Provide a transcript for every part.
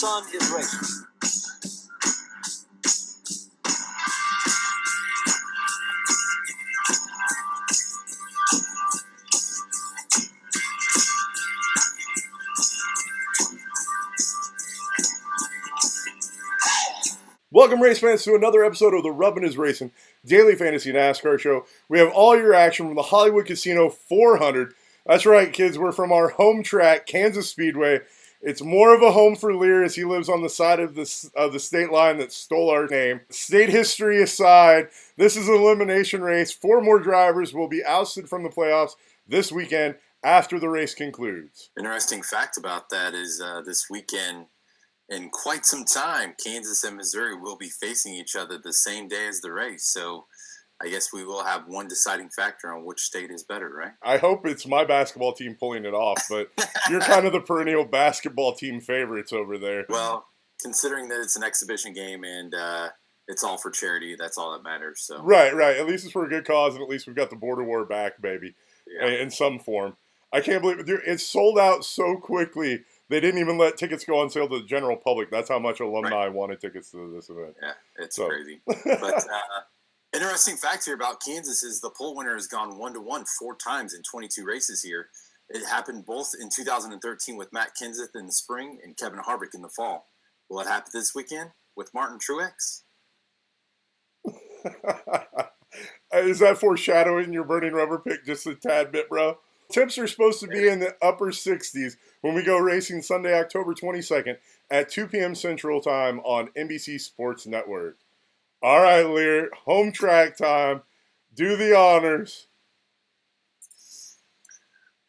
son is racing. Welcome, race fans, to another episode of the Rubbin' is Racing Daily Fantasy NASCAR Show. We have all your action from the Hollywood Casino 400. That's right, kids. We're from our home track, Kansas Speedway. It's more of a home for Liehr as he lives on the side of the state line that stole our name. State history aside, this is an elimination race. 4 more drivers will be ousted from the playoffs this weekend after the race concludes. Interesting fact about that is this weekend, in quite some time, Kansas and Missouri will be facing each other the same day as the race. So I guess we will have one deciding factor on which state is better, right? I hope it's my basketball team pulling it off, but you're kind of the perennial basketball team favorites over there. Well, considering that it's an exhibition game and it's all for charity, that's all that matters. So Right. At least it's for a good cause, and at least we've got the border war back, baby, yeah. in some form. I can't believe it. It's sold out so quickly. They didn't even let tickets go on sale to the general public. That's how much alumni wanted tickets to this event. Yeah, it's crazy. But interesting fact here about Kansas is the pole winner has gone 1-1 4 times in 22 races here. It happened both in 2013 with Matt Kenseth in the spring and Kevin Harvick in the fall. Will it happen this weekend with Martin Truex? Is that foreshadowing your burning rubber pick just a tad bit, bro? Temps are supposed to be in the upper 60s when we go racing Sunday, October 22nd at 2 p.m. Central Time on NBC Sports Network. All right, Liehr, home track time. Do the honors.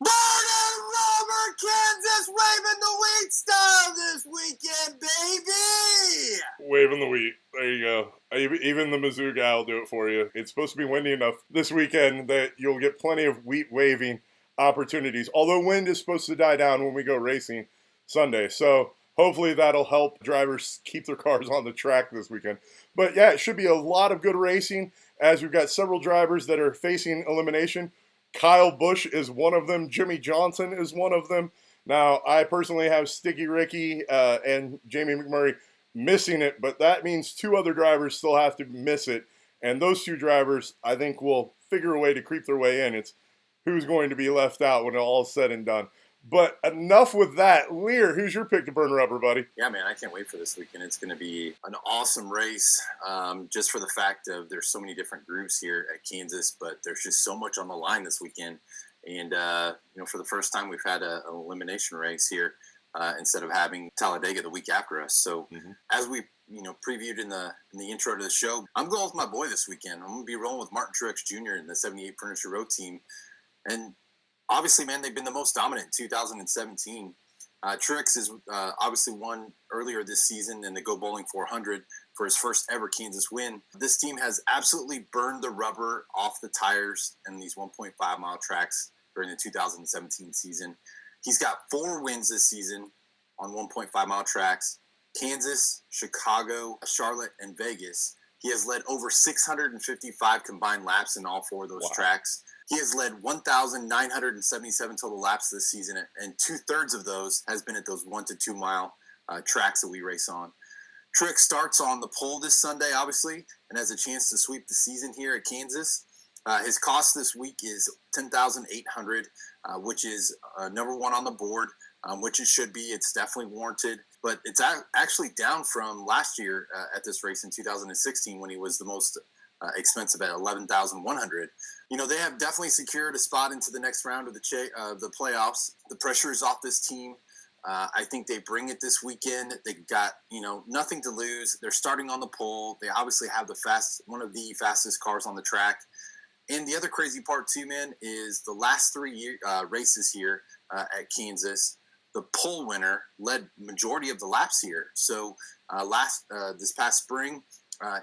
Burning rubber, Kansas waving the wheat star this weekend, baby! Waving the wheat. There you go. Even the Mizzou guy will do it for you. It's supposed to be windy enough this weekend that you'll get plenty of wheat waving opportunities, although wind is supposed to die down when we go racing Sunday. So hopefully that'll help drivers keep their cars on the track this weekend. But yeah, it should be a lot of good racing as we've got several drivers that are facing elimination. Kyle Busch is one of them. Jimmy Johnson is one of them. Now, I personally have Sticky Ricky and Jamie McMurray missing it, but that means 2 other drivers still have to miss it. And those 2 drivers, I think, will figure a way to creep their way in. It's who's going to be left out when it all is said and done. But enough with that. Liehr, who's your pick to burn rubber, buddy? Yeah, man, I can't wait for this weekend. It's going to be an awesome race, just for the fact of there's so many different groups here at Kansas, but there's just so much on the line this weekend. And, for the first time, we've had an elimination race here instead of having Talladega the week after us. So as we previewed in the intro to the show, I'm going with my boy this weekend. I'm going to be rolling with Martin Truex Jr. in the 78 Furniture Row team. And obviously, man, they've been the most dominant in 2017. Truex is obviously won earlier this season in the Go Bowling 400 for his first ever Kansas win. This team has absolutely burned the rubber off the tires in these 1.5-mile tracks during the 2017 season. He's got 4 wins this season on 1.5-mile tracks: Kansas, Chicago, Charlotte, and Vegas. He has led over 655 combined laps in all 4 of those tracks. He has led 1,977 total laps this season, and 2/3 of those has been at those 1 to 2 mile tracks that we race on. Truex starts on the pole this Sunday, obviously, and has a chance to sweep the season here at Kansas. His cost this week is $10,800, which is number 1 on the board, which it should be. It's definitely warranted, but it's actually down from last year at this race in 2016 when he was the most expensive at $11,100. They have definitely secured a spot into the next round of the playoffs. The pressure is off this team. I think they bring it this weekend. They got nothing to lose. They're starting on the pole. They obviously have one of the fastest cars on the track. And the other crazy part too, man, is the last 3 races here at Kansas. The pole winner led majority of the laps here. So this past spring,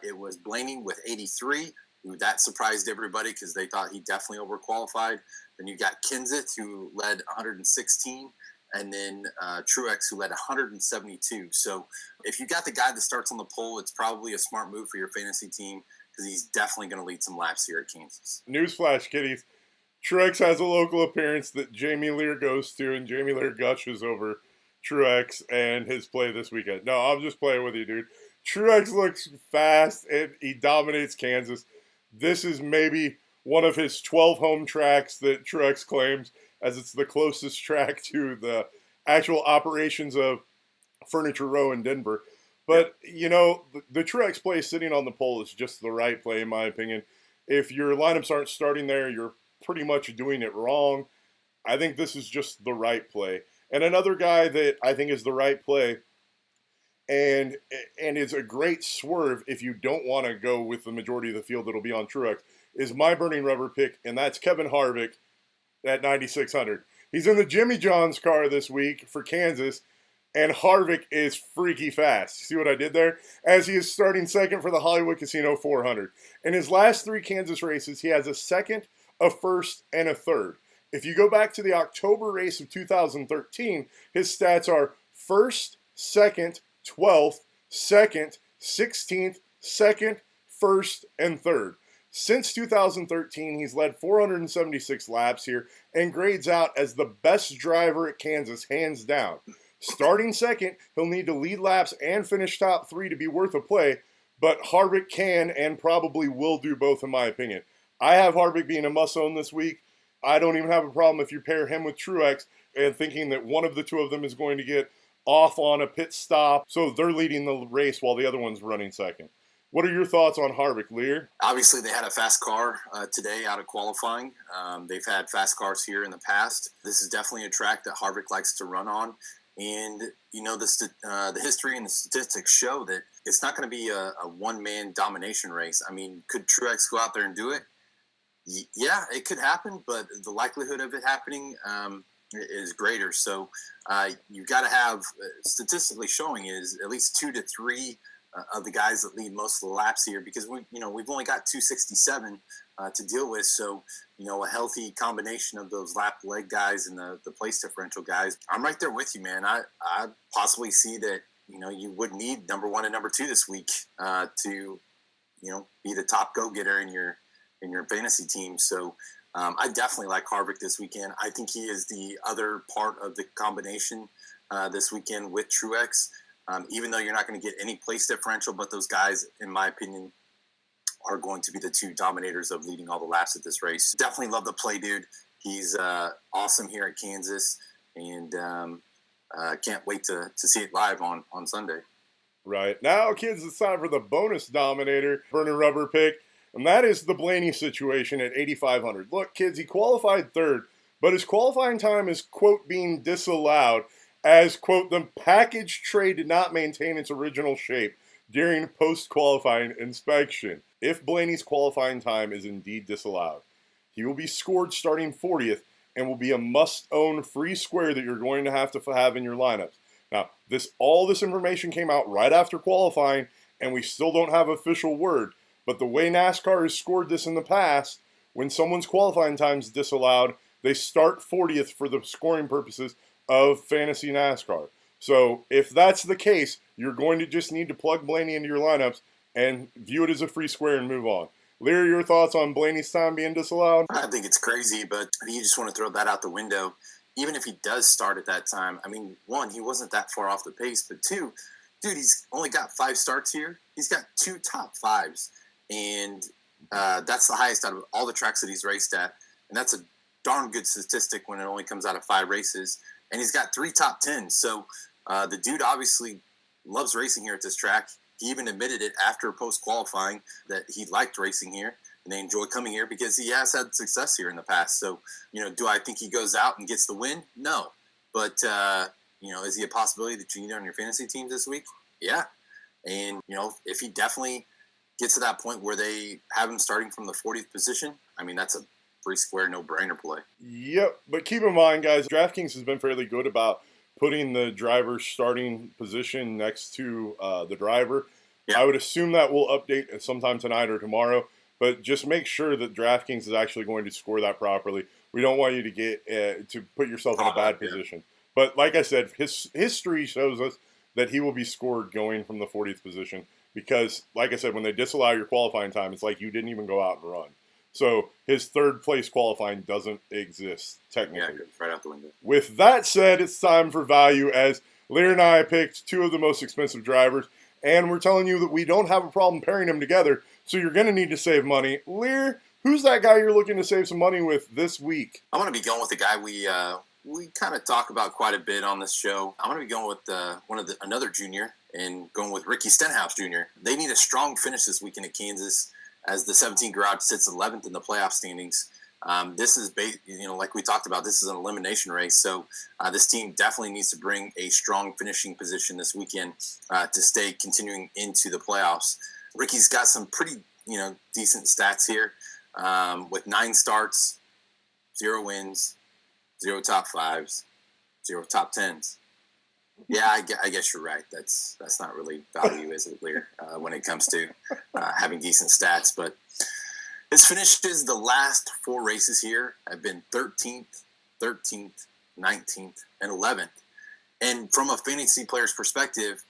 it was Blaney with 83. That surprised everybody because they thought he definitely overqualified. Then you got Kenseth, who led 116, and then Truex, who led 172. So if you got the guy that starts on the pole, it's probably a smart move for your fantasy team because he's definitely going to lead some laps here at Kansas. Newsflash, kiddies. Truex has a local appearance that Jamie Liehr goes to, and Jamie Liehr gushes over Truex and his play this weekend. No, I'm just playing with you, dude. Truex looks fast and he dominates Kansas. This is maybe one of his 12 home tracks that Truex claims, as it's the closest track to the actual operations of Furniture Row in Denver. But, you know, the Truex play sitting on the pole is just the right play, in my opinion. If your lineups aren't starting there, you're pretty much doing it wrong. I think this is just the right play. And another guy that I think is the right play and is a great swerve if you don't want to go with the majority of the field that'll be on Truex is my burning rubber pick, and that's Kevin Harvick at 9,600. He's in the Jimmy John's car this week for Kansas, and Harvick is freaky fast. See what I did there? As he is starting second for the Hollywood Casino 400. In his last 3 Kansas races, he has a second, a first, and a third. If you go back to the October race of 2013, his stats are first, second, 12th, second, 16th, second, first, and third. Since 2013, he's led 476 laps here and grades out as the best driver at Kansas, hands down. Starting second, he'll need to lead laps and finish top 3 to be worth a play, but Harvick can and probably will do both, in my opinion. I have Harvick being a must-own this week. I don't even have a problem if you pair him with Truex and thinking that one of the two of them is going to get off on a pit stop, so they're leading the race while the other one's running second. What are your thoughts on Harvick, Liehr? Obviously, they had a fast car today out of qualifying. They've had fast cars here in the past. This is definitely a track that Harvick likes to run on. And, you know, the history and the statistics show that it's not going to be a one-man domination race. I mean, could Truex go out there and do it? Yeah, it could happen, but the likelihood of it happening is greater. So you've got to have, statistically showing is at least 2 to 3 of the guys that lead most of the laps here, because we've only got 267 to deal with. So, you know, a healthy combination of those lap leg guys and the place differential guys. I'm right there with you, man. I possibly see that, you know, you would need number 1 and number 2 this week to, you know, be the top go-getter in your fantasy team. So I definitely like Harvick this weekend. I think he is the other part of the combination this weekend with Truex. Even though you're not going to get any place differential, but those guys, in my opinion, are going to be the 2 dominators of leading all the laps at this race. Definitely love the play, dude. He's awesome here at Kansas, and can't wait to see it live on Sunday. Right. Now, kids, it's time for the bonus dominator, burning rubber pick, and that is the Blaney situation at 8,500. Look, kids, he qualified third, but his qualifying time is, quote, being disallowed as, quote, the package tray did not maintain its original shape during post-qualifying inspection. If Blaney's qualifying time is indeed disallowed, he will be scored starting 40th and will be a must-own free square that you're going to have in your lineups. Now, all this information came out right after qualifying, and we still don't have official word. But the way NASCAR has scored this in the past, when someone's qualifying time is disallowed, they start 40th for the scoring purposes of fantasy NASCAR. So if that's the case, you're going to just need to plug Blaney into your lineups and view it as a free square and move on. Lear, your thoughts on Blaney's time being disallowed? I think it's crazy, but you just want to throw that out the window. Even if he does start at that time, I mean, 1, he wasn't that far off the pace, but 2, dude, he's only got 5 starts here. He's got 2 top 5s, and that's the highest out of all the tracks that he's raced at, and that's a darn good statistic when it only comes out of 5 races. And he's got 3 top 10s. So the dude obviously loves racing here at this track. He even admitted it after post-qualifying that he liked racing here and they enjoy coming here because he has had success here in the past. So, you know, do I think he goes out and gets the win? No. But, you know, is he a possibility that you need on your fantasy teams this week? Yeah. And, you know, if he definitely gets to that point where they have him starting from the 40th position, I mean, that's a free square, no-brainer play. Yep, but keep in mind, guys, DraftKings has been fairly good about putting the driver's starting position next to the driver. Yep. I would assume that will update sometime tonight or tomorrow, but just make sure that DraftKings is actually going to score that properly. We don't want you to get to put yourself in a bad position. But like I said, his history shows us that he will be scored going from the 40th position because, like I said, when they disallow your qualifying time, it's like you didn't even go out and run. So his third place qualifying doesn't exist, technically. Yeah, right out the window. With that said, it's time for value as Liehr and I picked two of the most expensive drivers, and we're telling you that we don't have a problem pairing them together, so you're going to need to save money. Liehr, who's that guy you're looking to save some money with this week? I'm going to be going with a guy we kind of talk about quite a bit on this show. I'm going to be going with another junior and going with Ricky Stenhouse Jr. They need a strong finish this weekend at Kansas as the 17 Garage sits 11th in the playoff standings. This is, like we talked about, this is an elimination race. So this team definitely needs to bring a strong finishing position this weekend to stay continuing into the playoffs. Ricky's got some pretty, decent stats here with 9 starts, 0 wins, 0 top 5s, 0 top 10s. Yeah, I guess you're right. That's not really value, is it, Liehr, when it comes to having decent stats. But his finishes the last 4 races here have been 13th, 19th, and 11th. And from a fantasy player's perspective,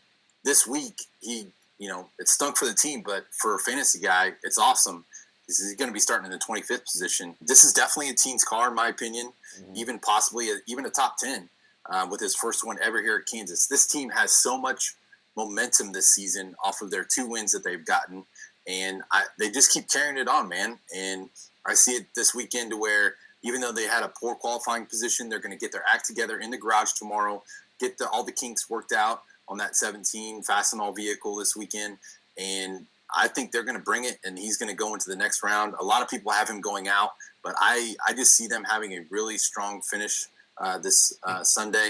this week, it stunk for the team, but for a fantasy guy, it's awesome. He's going to be starting in the 25th position. This is definitely a teen's car, in my opinion, even possibly even a top 10 with his first one ever here at Kansas. This team has so much momentum this season off of their 2 wins that they've gotten, and they just keep carrying it on, man. And I see it this weekend to where even though they had a poor qualifying position, they're going to get their act together in the garage tomorrow, get all the kinks worked out on that 17 Fastenal vehicle this weekend, and I think they're going to bring it, and he's going to go into the next round. A lot of people have him going out, but I just see them having a really strong finish this Sunday.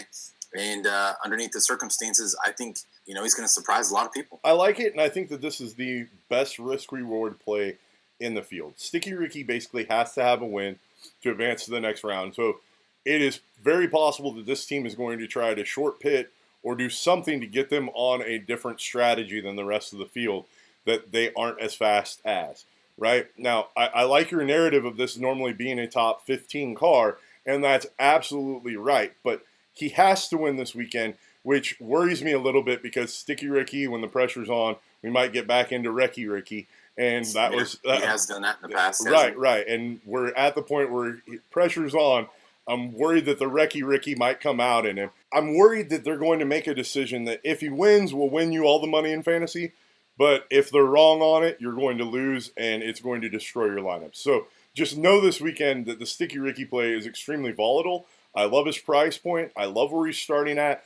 And underneath the circumstances, I think, he's going to surprise a lot of people. I like it, and I think that this is the best risk-reward play in the field. Sticky Ricky basically has to have a win to advance to the next round. So it is very possible that this team is going to try to short pit or do something to get them on a different strategy than the rest of the field that they aren't as fast as, right? Now, I like your narrative of this normally being a top 15 car, and that's absolutely right. But he has to win this weekend, which worries me a little bit because Sticky Ricky, when the pressure's on, we might get back into Wrecky Ricky. And that was... he has done that in the past. Right. And we're at the point where pressure's on. I'm worried that the Wrecky Ricky might come out in him. I'm worried that they're going to make a decision that if he wins, will win you all the money in fantasy. But if they're wrong on it, you're going to lose, and it's going to destroy your lineup. So just know this weekend that the Sticky Ricky play is extremely volatile. I love his price point. I love where he's starting at.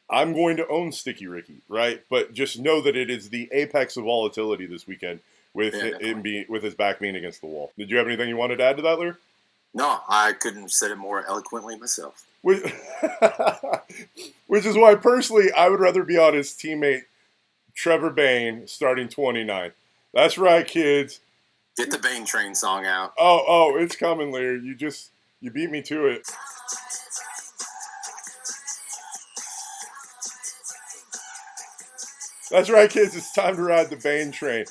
I'm going to own Sticky Ricky, right? But just know that it is the apex of volatility this weekend with with his back being against the wall. Did you have anything you wanted to add to that, Liehr? No, I couldn't have said it more eloquently myself. Which is why, personally, I would rather be on his teammate Trevor Bayne starting 29th. That's right, kids. Get the Bayne Train song out. Oh, it's coming, Liehr. You beat me to it. That's right, kids. It's time to ride the Bayne Train.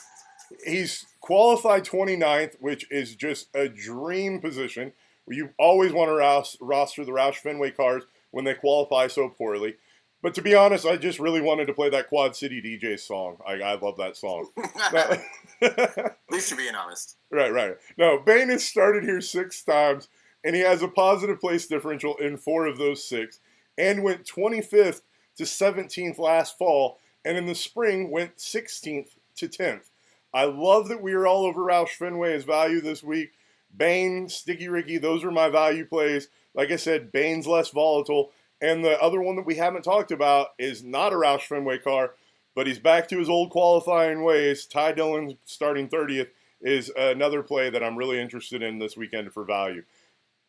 He's qualified 29th, which is just a dream position. You always want to roster the Roush Fenway cars when they qualify so poorly. But to be honest, I just really wanted to play that Quad City DJ song. I love that song. At least you're being honest. Right. No, Bayne has started here 6 times, and he has a positive place differential in 4 of those 6, and went 25th to 17th last fall, and in the spring went 16th to 10th. I love that we are all over Roush Fenway as value this week. Bayne, Sticky Ricky, those are my value plays. Like I said, Bayne's less volatile. And the other one that we haven't talked about is not a Roush Fenway car, but he's back to his old qualifying ways. Ty Dillon starting 30th is another play that I'm really interested in this weekend for value.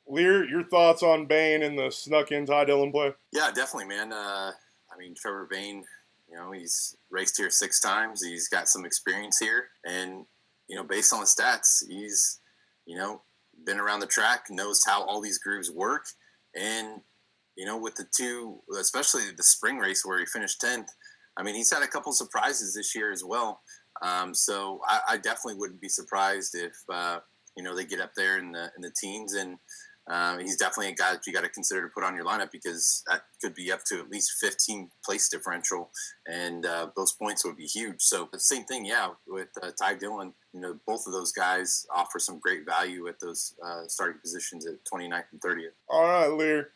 Liehr, your thoughts on Bayne and the snuck-in Ty Dillon play? Yeah, definitely, man. Trevor Bayne, he's raced here 6 times. He's got some experience here. And, based on the stats, he's, been around the track, knows how all these grooves work. And, with the 2, especially the spring race where he finished 10th, he's had a couple surprises this year as well. So I definitely wouldn't be surprised if, they get up there in the teens. And he's definitely a guy that you got to consider to put on your lineup because that could be up to at least 15 place differential. And those points would be huge. So the same thing, with Ty Dillon, both of those guys offer some great value at those starting positions at 29th and 30th. All right, Liehr.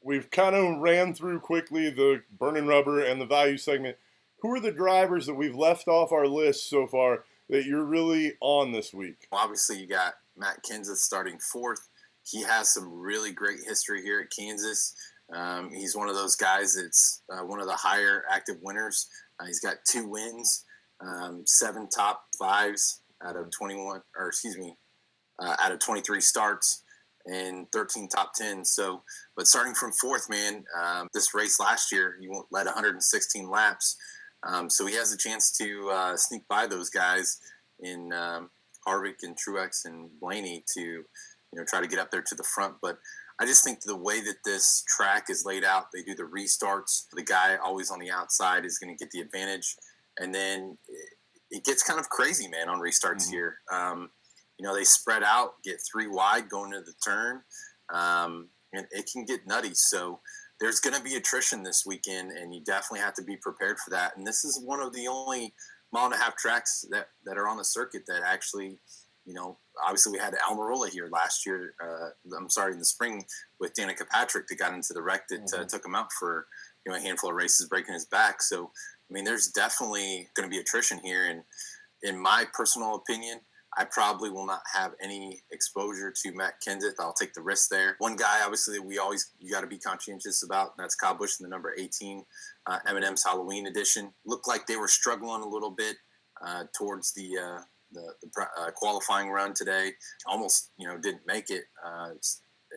we've kind of ran through quickly the burning rubber and the value segment. Who are the drivers that we've left off our list so far that you're really on this week? Well, obviously, you got Matt Kenseth starting fourth. He has some really great history here at Kansas. He's one of those guys that's one of the higher active winners. He's got 2 wins, 7 top 5s out of 23 starts, and 13 top 10s. So, but starting from fourth, man, this race last year, he led 116 laps. So he has a chance to sneak by those guys in Harvick and Truex and Blaney to, try to get up there to the front. But I just think the way that this track is laid out, they do the restarts. The guy always on the outside is going to get the advantage. And then it gets kind of crazy, man, on restarts here. They spread out, get 3 wide going into the turn, and it can get nutty. So there's going to be attrition this weekend, and you definitely have to be prepared for that. And this is one of the only mile-and-a-half tracks that are on the circuit that actually, obviously we had Almirola here last year, in the spring with Danica Patrick that got into the wreck that took him out for, a handful of races, breaking his back. So, there's definitely going to be attrition here. And in my personal opinion, I probably will not have any exposure to Matt Kenseth. I'll take the risk there. One guy, obviously, that you got to be conscientious about, and that's Kyle Busch in the number 18 M&M's Halloween edition. Looked like they were struggling a little bit towards the qualifying run today. Almost, didn't make it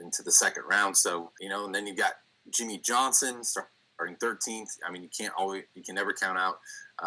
into the second round. So, and then you got Jimmy Johnson starting 13th. You can never count out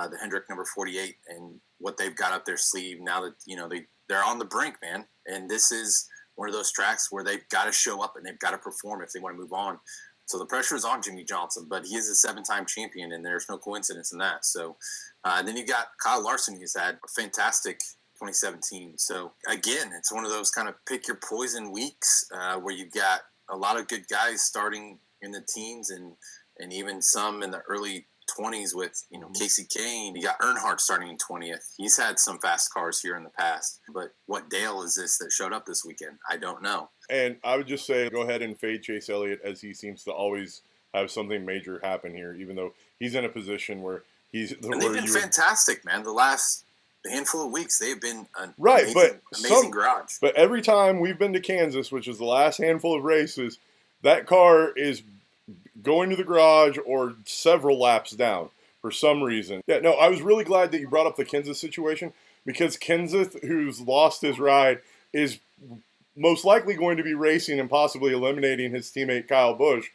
the Hendrick number 48 and what they've got up their sleeve now that, they're on the brink, man. And this is one of those tracks where they've got to show up and they've got to perform if they want to move on. So the pressure is on Jimmy Johnson, but he is a 7-time champion, and there's no coincidence in that. So then you got Kyle Larson, who's had a fantastic 2017. So again, it's one of those kind of pick your poison weeks where you've got a lot of good guys starting in the teens and even some in the early 20s with, Casey Kane. You got Earnhardt starting in 20th. He's had some fast cars here in the past. But what Dale is this that showed up this weekend? I don't know. And I would just say go ahead and fade Chase Elliott, as he seems to always have something major happen here, even though he's in a position where they've been fantastic, man. The last handful of weeks, they've been an amazing garage. But every time we've been to Kansas, which is the last handful of races, that car is going to the garage or several laps down for some reason. Yeah, no, I was really glad that you brought up the Kenseth situation, because Kenseth, who's lost his ride, is most likely going to be racing and possibly eliminating his teammate Kyle Busch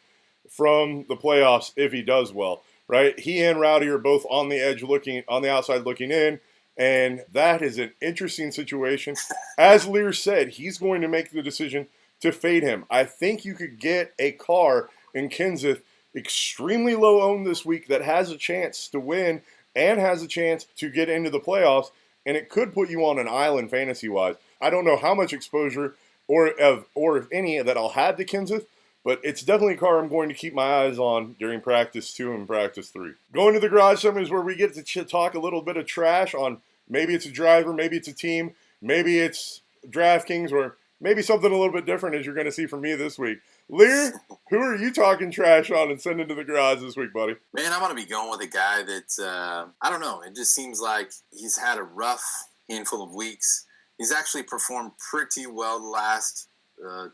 from the playoffs if he does well, right? He and Rowdy are both on the edge on the outside looking in, and that is an interesting situation. As Liehr said, he's going to make the decision to fade him. I think you could get a car in Kenseth extremely low owned this week that has a chance to win and has a chance to get into the playoffs, and it could put you on an island fantasy-wise. I don't know how much exposure or if any that I'll have to Kenseth, but it's definitely a car I'm going to keep my eyes on during practice 2 and practice 3. Going to the garage segment is where we get to talk a little bit of trash on maybe it's a driver, maybe it's a team, maybe it's DraftKings, or maybe something a little bit different, as you're going to see from me this week. Liehr, who are you talking trash on and sending to the garage this week, buddy? Man, I'm going to be going with a guy that, I don't know, it just seems like he's had a rough handful of weeks. He's actually performed pretty well the last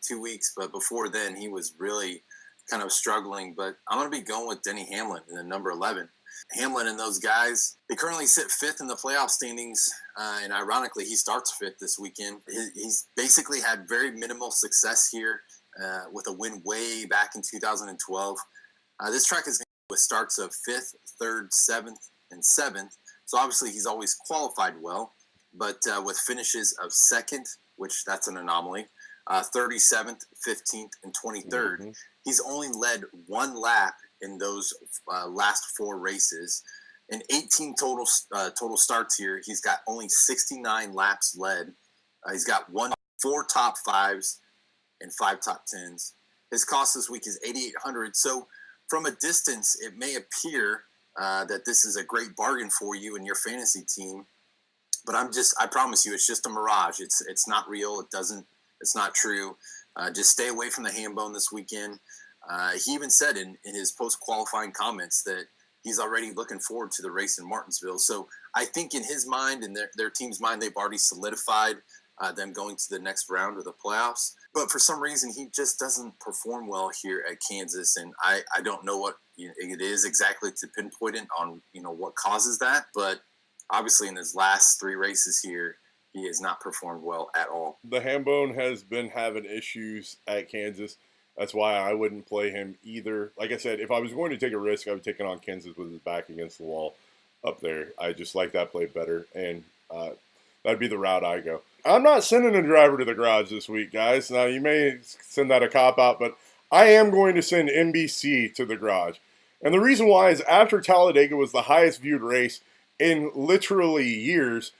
2 weeks, but before then he was really kind of struggling. But I'm going to be going with Denny Hamlin in the number 11. Hamlin and those guys, they currently sit 5th in the playoff standings, and ironically, he starts 5th this weekend. He's basically had very minimal success here with a win way back in 2012. This track is with starts of 5th, 3rd, 7th, and 7th, so obviously he's always qualified well, but with finishes of 2nd, which that's an anomaly, 37th, 15th, and 23rd, he's only led 1 lap in those last 4 races. In 18 total starts here, he's got only 69 laps led. He's got 4 top 5s and 5 top 10s. His cost this week is $8,800. So from a distance, it may appear that this is a great bargain for you and your fantasy team. But I promise you, it's just a mirage. It's not real. It's not true. Just stay away from the ham bone this weekend. He even said in his post-qualifying comments that he's already looking forward to the race in Martinsville. So I think in his mind and their team's mind, they've already solidified them going to the next round of the playoffs. But for some reason, he just doesn't perform well here at Kansas. And I don't know what it is exactly to pinpoint it on, what causes that. But obviously in his last 3 races here, he has not performed well at all. The Hambone has been having issues at Kansas. That's why I wouldn't play him either. Like I said, if I was going to take a risk, I would take it on Kansas with his back against the wall up there. I just like that play better, and that'd be the route I go. I'm not sending a driver to the garage this week, guys. Now, you may send that a cop-out, but I am going to send NBC to the garage. And the reason why is after Talladega was the highest viewed race in literally years.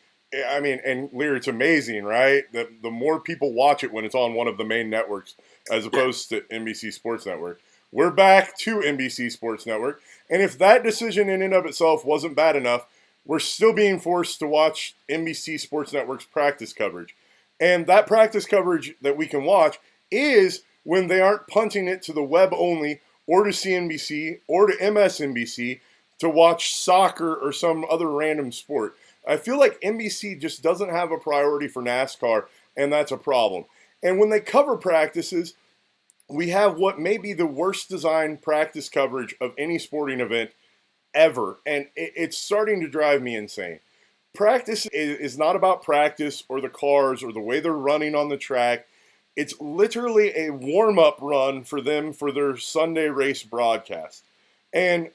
I mean, and Liehr, it's amazing, right? The more people watch it when it's on one of the main networks as opposed to NBC Sports Network. We're back to NBC Sports Network. And if that decision in and of itself wasn't bad enough, we're still being forced to watch NBC Sports Network's practice coverage. And that practice coverage that we can watch is when they aren't punting it to the web only or to CNBC or to MSNBC to watch soccer or some other random sport. I feel like NBC just doesn't have a priority for NASCAR, and that's a problem. And when they cover practices, we have what may be the worst designed practice coverage of any sporting event ever, and it's starting to drive me insane. Practice is not about practice or the cars or the way they're running on the track. It's literally a warm-up run for them for their Sunday race broadcast. And,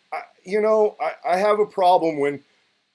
I have a problem when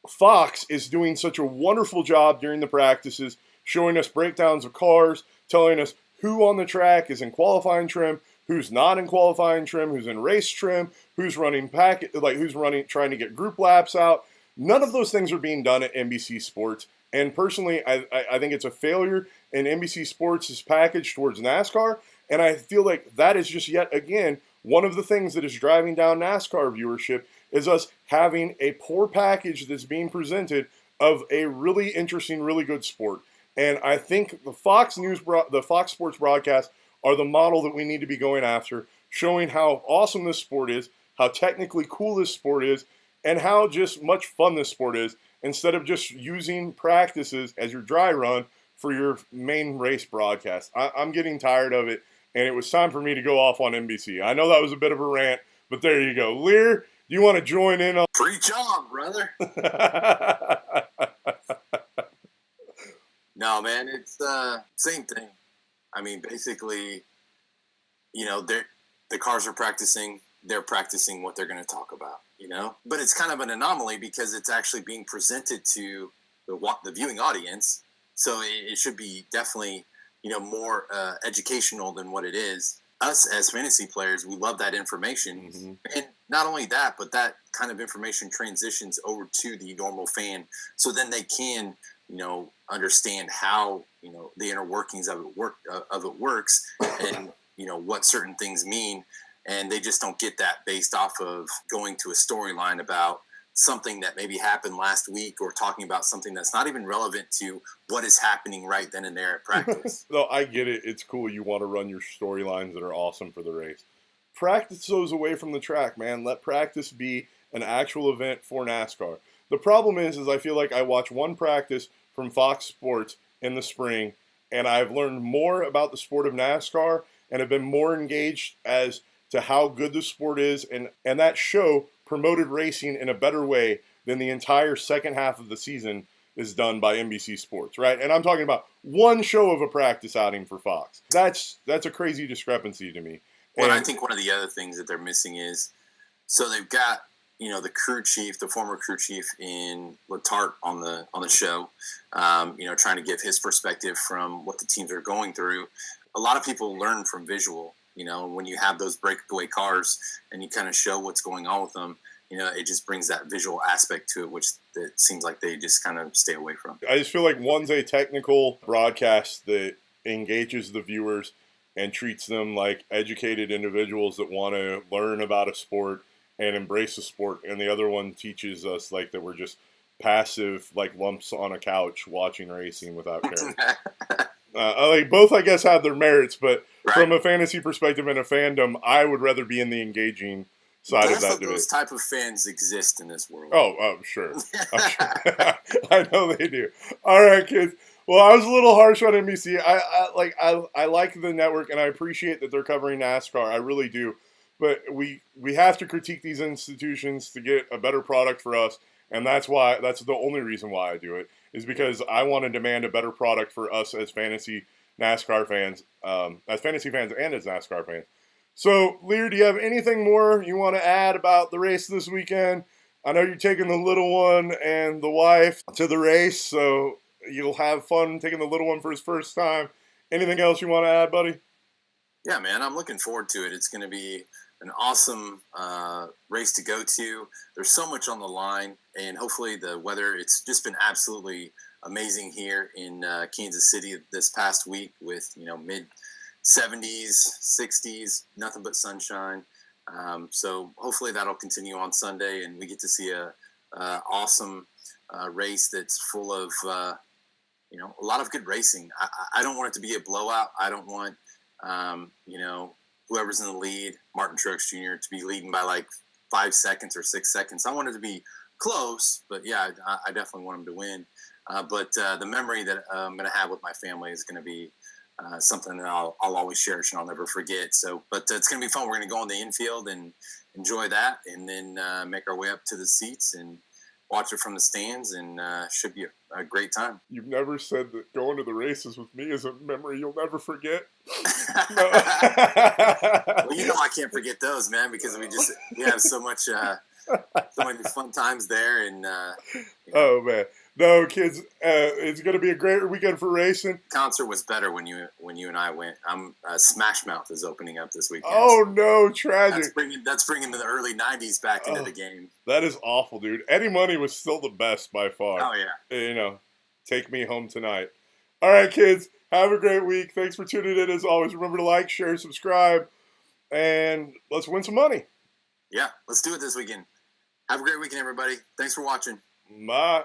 Fox is doing such a wonderful job during the practices, showing us breakdowns of cars, telling us who on the track is in qualifying trim, who's not in qualifying trim, who's in race trim, who's running trying to get group laps out. None of those things are being done at NBC Sports. And personally, I think it's a failure in NBC Sports' package towards NASCAR. And I feel like that is just yet again one of the things that is driving down NASCAR viewership is us having a poor package that's being presented of a really interesting, really good sport. And I think the Fox Sports broadcasts are the model that we need to be going after, showing how awesome this sport is, how technically cool this sport is, and how just much fun this sport is, instead of just using practices as your dry run for your main race broadcast. I'm getting tired of it, and it was time for me to go off on NBC. I know that was a bit of a rant, but there you go. Liehr, do you want to join in on? Preach on, brother. No, man, it's same thing. I mean, basically, the cars are practicing. They're practicing what they're going to talk about, But it's kind of an anomaly because it's actually being presented to the viewing audience. So it should be definitely, more educational than what it is. Us as fantasy players, we love that information. Mm-hmm. And not only that, but that kind of information transitions over to the normal fan. So then they can, understand how, the inner workings of it works and, what certain things mean. And they just don't get that based off of going to a storyline about something that maybe happened last week or talking about something that's not even relevant to what is happening right then and there at practice. No, I get it. It's cool. You want to run your storylines that are awesome for the race. Practice those away from the track, man. Let practice be an actual event for NASCAR. The problem is I feel like I watch one practice from Fox Sports in the spring, and I've learned more about the sport of NASCAR and have been more engaged as to how good the sport is, and that show promoted racing in a better way than the entire second half of the season is done by NBC Sports, right? And I'm talking about one show of a practice outing for Fox. That's a crazy discrepancy to me. Well, I think one of the other things that they're missing is, so they've got, the crew chief, the former crew chief in Letarte on the show, trying to give his perspective from what the teams are going through. A lot of people learn from visual. When you have those breakaway cars and you kind of show what's going on with them, it just brings that visual aspect to it, which it seems like they just kind of stay away from. I just feel like one's a technical broadcast that engages the viewers and treats them like educated individuals that want to learn about a sport and embrace the sport. And the other one teaches us like that we're just passive, like lumps on a couch watching racing without caring. Like both, I guess, have their merits, but Right. from a fantasy perspective and a fandom, I would rather be in the engaging side of that debate. Those type of fans exist in this world. Oh, I'm sure. I'm sure. I know they do. All right, kids. Well, I was a little harsh on NBC. I like the network, and I appreciate that they're covering NASCAR. I really do. But we have to critique these institutions to get a better product for us, and that's the only reason why I do it, is because I want to demand a better product for us as fantasy NASCAR fans, as fantasy fans and as NASCAR fans. So, Liehr, do you have anything more you want to add about the race this weekend? I know you're taking the little one and the wife to the race, so you'll have fun taking the little one for his first time. Anything else you want to add, buddy? Yeah, man, I'm looking forward to it. It's going to be an awesome race to go to. There's so much on the line, and hopefully the weather, it's just been absolutely amazing here in Kansas City this past week with, mid 70s, 60s, nothing but sunshine. So hopefully that'll continue on Sunday, and we get to see a awesome race that's full of, a lot of good racing. I don't want it to be a blowout. I don't want, whoever's in the lead, Martin Truex Jr., to be leading by like 5 seconds or 6 seconds. I want it to be close, but yeah, I definitely want him to win. But the memory that I'm going to have with my family is going to be something that I'll always cherish and I'll never forget. So, but it's going to be fun. We're going to go on the infield and enjoy that, and then make our way up to the seats and watch it from the stands, and should be a great time. You've never said that going to the races with me is a memory you'll never forget. Well, I can't forget those, man, because we have so many fun times there, and Oh man, no, kids, it's going to be a great weekend for racing. Concert was better when you and I went. Smash Mouth is opening up this weekend. Oh no, tragic. That's bringing the early '90s back into the game. That is awful, dude. Eddie Money was still the best by far. Oh yeah. Take me home tonight. All right, kids, have a great week. Thanks for tuning in. As always, remember to like, share, subscribe, and let's win some money. Yeah, let's do it this weekend. Have a great weekend, everybody. Thanks for watching. Bye.